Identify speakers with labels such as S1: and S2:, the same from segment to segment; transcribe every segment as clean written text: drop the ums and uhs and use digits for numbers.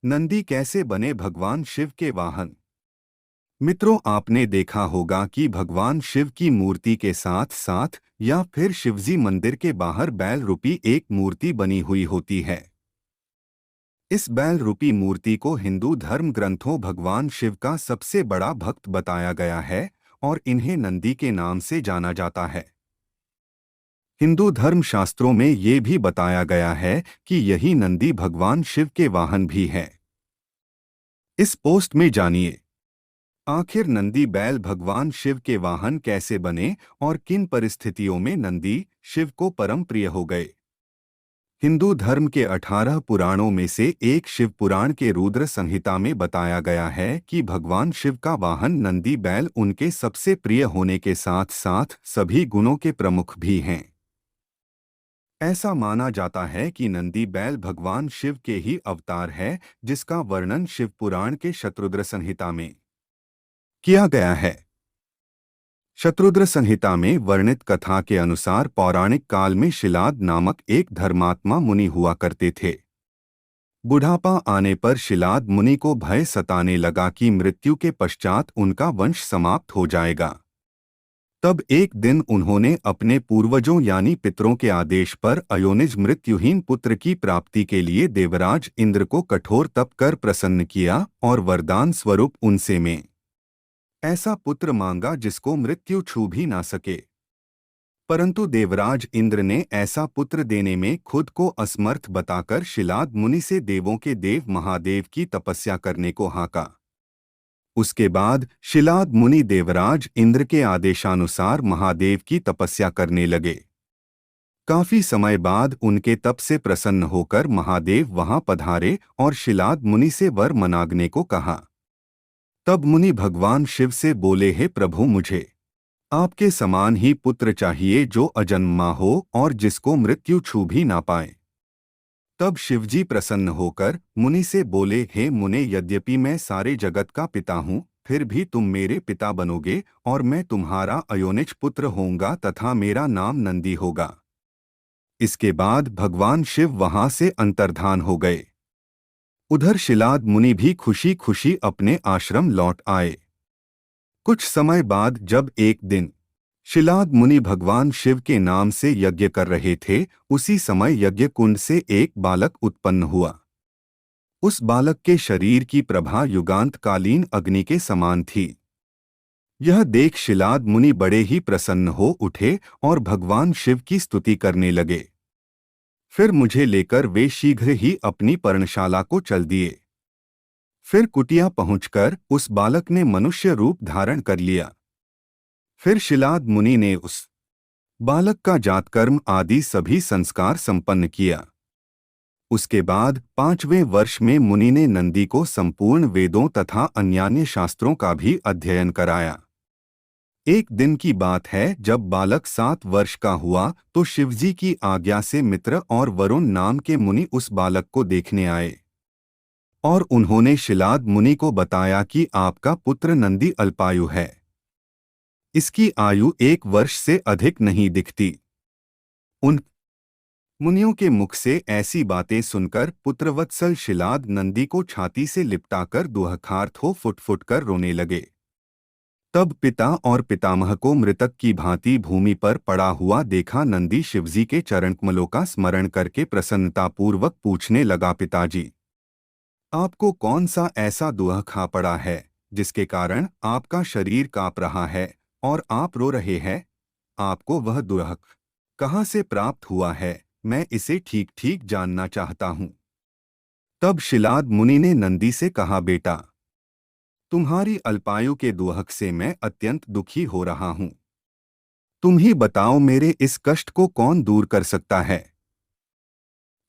S1: नंदी कैसे बने भगवान शिव के वाहन। मित्रों, आपने देखा होगा कि भगवान शिव की मूर्ति के साथ साथ या फिर शिवजी मंदिर के बाहर बैल रूपी एक मूर्ति बनी हुई होती है। इस बैल रूपी मूर्ति को हिंदू धर्म ग्रंथों भगवान शिव का सबसे बड़ा भक्त बताया गया है और इन्हें नंदी के नाम से जाना जाता है। हिंदू धर्म शास्त्रों में ये भी बताया गया है कि यही नंदी भगवान शिव के वाहन भी है। इस पोस्ट में जानिए, आखिर नंदी बैल भगवान शिव के वाहन कैसे बने और किन परिस्थितियों में नंदी शिव को परम प्रिय हो गए। हिंदू धर्म के 18 पुराणों में से एक शिव पुराण के रुद्र संहिता में बताया गया है कि भगवान शिव का वाहन नंदी बैल उनके सबसे प्रिय होने के साथ साथ सभी गुणों के प्रमुख भी हैं। ऐसा माना जाता है कि नंदी बैल भगवान शिव के ही अवतार है, जिसका वर्णन शिव पुराण के शतरुद्र संहिता में किया गया है। शतरुद्र संहिता में वर्णित कथा के अनुसार पौराणिक काल में शिलाद नामक एक धर्मात्मा मुनि हुआ करते थे। बुढ़ापा आने पर शिलाद मुनि को भय सताने लगा कि मृत्यु के पश्चात उनका वंश समाप्त हो जाएगा। तब एक दिन उन्होंने अपने पूर्वजों यानी पितरों के आदेश पर अयोनिज मृत्युहीन पुत्र की प्राप्ति के लिए देवराज इंद्र को कठोर तप कर प्रसन्न किया और वरदान स्वरूप उनसे में ऐसा पुत्र मांगा जिसको मृत्यु छू भी ना सके। परंतु देवराज इंद्र ने ऐसा पुत्र देने में खुद को असमर्थ बताकर शिलाद मुनि से देवों के देव महादेव की तपस्या करने को हाँका। उसके बाद शिलाद मुनि देवराज इंद्र के आदेशानुसार महादेव की तपस्या करने लगे। काफी समय बाद उनके तप से प्रसन्न होकर महादेव वहां पधारे और शिलाद मुनि से वर मांगने को कहा। तब मुनि भगवान शिव से बोले, हे प्रभु, मुझे आपके समान ही पुत्र चाहिए जो अजन्मा हो और जिसको मृत्यु छू भी ना पाए। तब शिवजी प्रसन्न होकर मुनि से बोले, हे मुने, यद्यपि मैं सारे जगत का पिता हूँ, फिर भी तुम मेरे पिता बनोगे और मैं तुम्हारा अयोनिज पुत्र होऊंगा तथा मेरा नाम नंदी होगा। इसके बाद भगवान शिव वहां से अंतर्धान हो गए। उधर शिलाद मुनि भी खुशी खुशी अपने आश्रम लौट आए। कुछ समय बाद जब एक दिन शिलाद मुनि भगवान शिव के नाम से यज्ञ कर रहे थे, उसी समय यज्ञ कुंड से एक बालक उत्पन्न हुआ। उस बालक के शरीर की प्रभा युगांतकालीन अग्नि के समान थी। यह देख शिलाद मुनि बड़े ही प्रसन्न हो उठे और भगवान शिव की स्तुति करने लगे। फिर मुझे लेकर वे शीघ्र ही अपनी पर्णशाला को चल दिए। फिर कुटिया पहुंचकर उस बालक ने मनुष्य रूप धारण कर लिया। फिर शिलाद मुनि ने उस बालक का जातकर्म आदि सभी संस्कार संपन्न किया। उसके बाद 5वें वर्ष में मुनि ने नंदी को संपूर्ण वेदों तथा अन्यान्य शास्त्रों का भी अध्ययन कराया। एक दिन की बात है, जब बालक 7 वर्ष का हुआ तो शिवजी की आज्ञा से मित्र और वरुण नाम के मुनि उस बालक को देखने आए और उन्होंने शिलाद मुनि को बताया कि आपका पुत्र नंदी अल्पायु है। इसकी आयु 1 वर्ष से अधिक नहीं दिखती। उन मुनियों के मुख से ऐसी बातें सुनकर पुत्रवत्सल शिलाद नंदी को छाती से लिपटाकर दुहखार्थ हो फुट फुट कर रोने लगे। तब पिता और पितामह को मृतक की भांति भूमि पर पड़ा हुआ देखा। नंदी शिवजी के चरणकमलों का स्मरण करके प्रसन्नतापूर्वक पूछने लगा, पिताजी, आपको कौन सा ऐसा दुख खा पड़ा है जिसके कारण आपका शरीर कांप रहा है और आप रो रहे हैं? आपको वह दुख कहाँ से प्राप्त हुआ है? मैं इसे ठीक ठीक जानना चाहता हूँ। तब शिलाद मुनि ने नंदी से कहा, बेटा, तुम्हारी अल्पायु के दुख से मैं अत्यंत दुखी हो रहा हूँ। तुम ही बताओ, मेरे इस कष्ट को कौन दूर कर सकता है?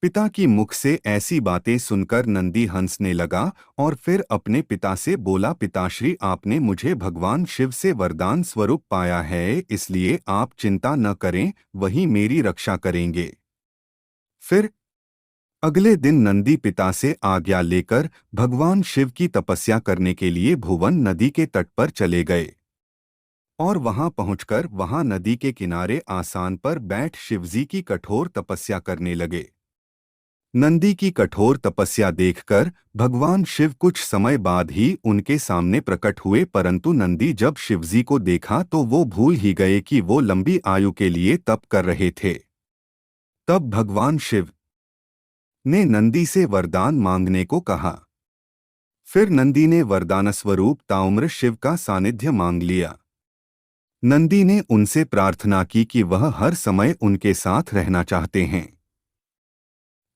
S1: पिता की मुख से ऐसी बातें सुनकर नंदी हंसने लगा और फिर अपने पिता से बोला, पिताश्री, आपने मुझे भगवान शिव से वरदान स्वरूप पाया है, इसलिए आप चिंता न करें, वही मेरी रक्षा करेंगे। फिर अगले दिन नंदी पिता से आज्ञा लेकर भगवान शिव की तपस्या करने के लिए भुवन नदी के तट पर चले गए और वहां पहुंचकर वहां नदी के किनारे आसान पर बैठ शिवजी की कठोर तपस्या करने लगे। नंदी की कठोर तपस्या देखकर भगवान शिव कुछ समय बाद ही उनके सामने प्रकट हुए, परंतु नंदी जब शिवजी को देखा तो वो भूल ही गए कि वो लंबी आयु के लिए तप कर रहे थे। तब भगवान शिव ने नंदी से वरदान मांगने को कहा। फिर नंदी ने वरदान स्वरूप ताम्र शिव का सानिध्य मांग लिया। नंदी ने उनसे प्रार्थना की कि वह हर समय उनके साथ रहना चाहते हैं।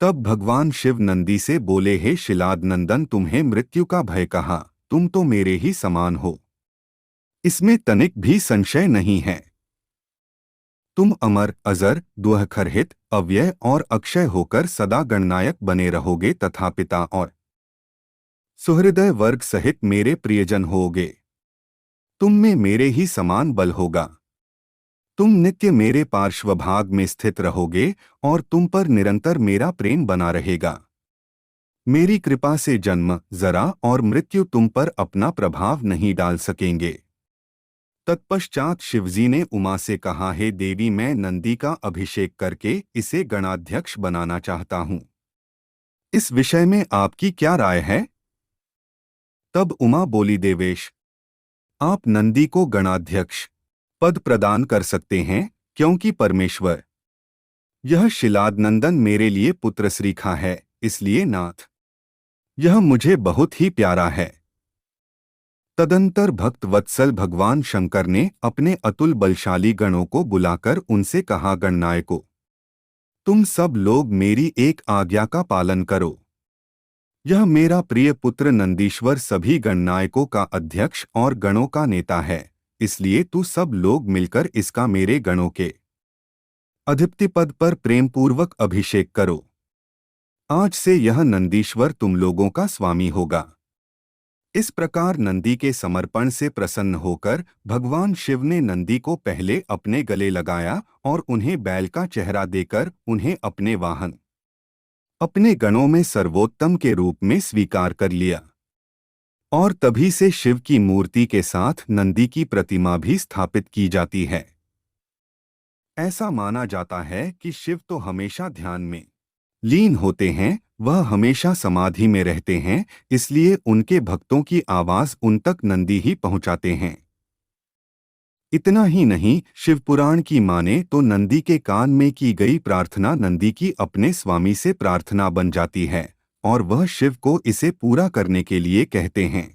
S1: तब भगवान शिव नंदी से बोले, हे शिलाद नंदन, तुम्हें मृत्यु का भय कहा, तुम तो मेरे ही समान हो, इसमें तनिक भी संशय नहीं है। तुम अमर, अजर, दुःखरहित, अव्यय और अक्षय होकर सदा गणनायक बने रहोगे तथा पिता और सुहृदय वर्ग सहित मेरे प्रियजन होगे। तुम में मेरे ही समान बल होगा। तुम नित्य मेरे पार्श्वभाग में स्थित रहोगे और तुम पर निरंतर मेरा प्रेम बना रहेगा। मेरी कृपा से जन्म, जरा और मृत्यु तुम पर अपना प्रभाव नहीं डाल सकेंगे। तत्पश्चात शिवजी ने उमा से कहा, हे देवी, मैं नंदी का अभिषेक करके इसे गणाध्यक्ष बनाना चाहता हूँ। इस विषय में आपकी क्या राय है? तब उमा बोली, देवेश, आप नंदी को गणाध्यक्ष पद प्रदान कर सकते हैं, क्योंकि परमेश्वर यह शिलाद नंदन मेरे लिए पुत्र श्रीखा है, इसलिए नाथ यह मुझे बहुत ही प्यारा है। तदंतर भक्त वत्सल भगवान शंकर ने अपने अतुल बलशाली गणों को बुलाकर उनसे कहा, गणनायकों, तुम सब लोग मेरी एक आज्ञा का पालन करो। यह मेरा प्रिय पुत्र नंदीश्वर सभी गणनायकों का अध्यक्ष और गणों का नेता है, इसलिए तू सब लोग मिलकर इसका मेरे गणों के अधिपति पद पर प्रेमपूर्वक अभिषेक करो। आज से यह नंदीश्वर तुम लोगों का स्वामी होगा। इस प्रकार नंदी के समर्पण से प्रसन्न होकर भगवान शिव ने नंदी को पहले अपने गले लगाया और उन्हें बैल का चेहरा देकर उन्हें अपने वाहन, अपने गणों में सर्वोत्तम के रूप में स्वीकार कर लिया। और तभी से शिव की मूर्ति के साथ नंदी की प्रतिमा भी स्थापित की जाती है। ऐसा माना जाता है कि शिव तो हमेशा ध्यान में लीन होते हैं, वह हमेशा समाधि में रहते हैं, इसलिए उनके भक्तों की आवाज उन तक नंदी ही पहुंचाते हैं। इतना ही नहीं, शिवपुराण की माने तो नंदी के कान में की गई प्रार्थना नंदी की अपने स्वामी से प्रार्थना बन जाती है और वह शिव को इसे पूरा करने के लिए कहते हैं।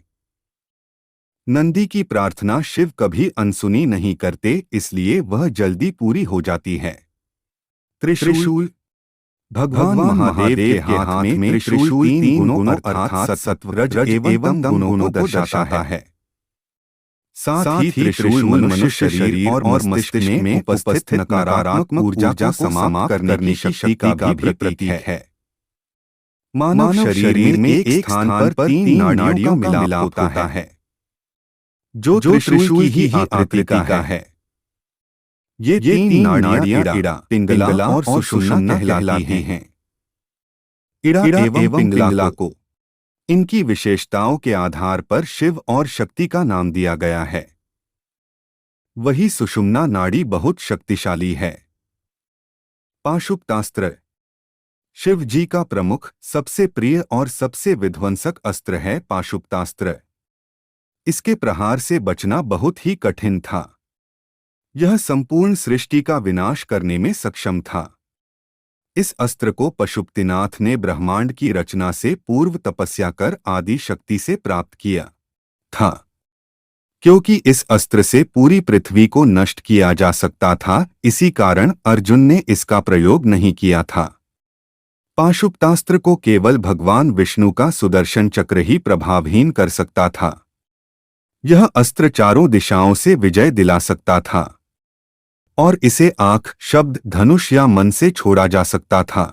S1: नंदी की प्रार्थना शिव कभी अनसुनी नहीं करते, इसलिए वह जल्दी पूरी हो जाती है। त्रिशूल भगवान महादेव के हाथ में त्रिशूल तीन गुणों अर्थात सत्व, रज एवं तम गुणों को दर्शाता है। साथ ही त्रिशूल मनुष्य शरीर और मस्तिष्क में उपस्थित नकारात्मक ऊर्जा को समाप्त करने की शक्ति का भी प्रतीक है। मानव शरीर में एक स्थान पर तीन नाड़ियों का मिलाप होता है, जो त्रिशूल की ही आकृति का है। ये तीन नाड़ियां इड़ा, पिंगला और सुषुम्ना कहलाती हैं। इड़ा एवं पिंगला को इनकी विशेषताओं के आधार पर शिव और शक्ति का नाम दिया गया है। वही सुषुम्ना नाड़ी बहुत शक्तिशाली है। पाशुपतास्त्र शिव जी का प्रमुख, सबसे प्रिय और सबसे विध्वंसक अस्त्र है पाशुपतास्त्र। इसके प्रहार से बचना बहुत ही कठिन था। यह संपूर्ण सृष्टि का विनाश करने में सक्षम था। इस अस्त्र को पशुपतिनाथ ने ब्रह्मांड की रचना से पूर्व तपस्या कर आदि शक्ति से प्राप्त किया था। क्योंकि इस अस्त्र से पूरी पृथ्वी को नष्ट किया जा सकता था, इसी कारण अर्जुन ने इसका प्रयोग नहीं किया था। पाशुपतास्त्र को केवल भगवान विष्णु का सुदर्शन चक्र ही प्रभावहीन कर सकता था। यह अस्त्र चारों दिशाओं से विजय दिला सकता था और इसे आंख, शब्द, धनुष या मन से छोड़ा जा सकता था।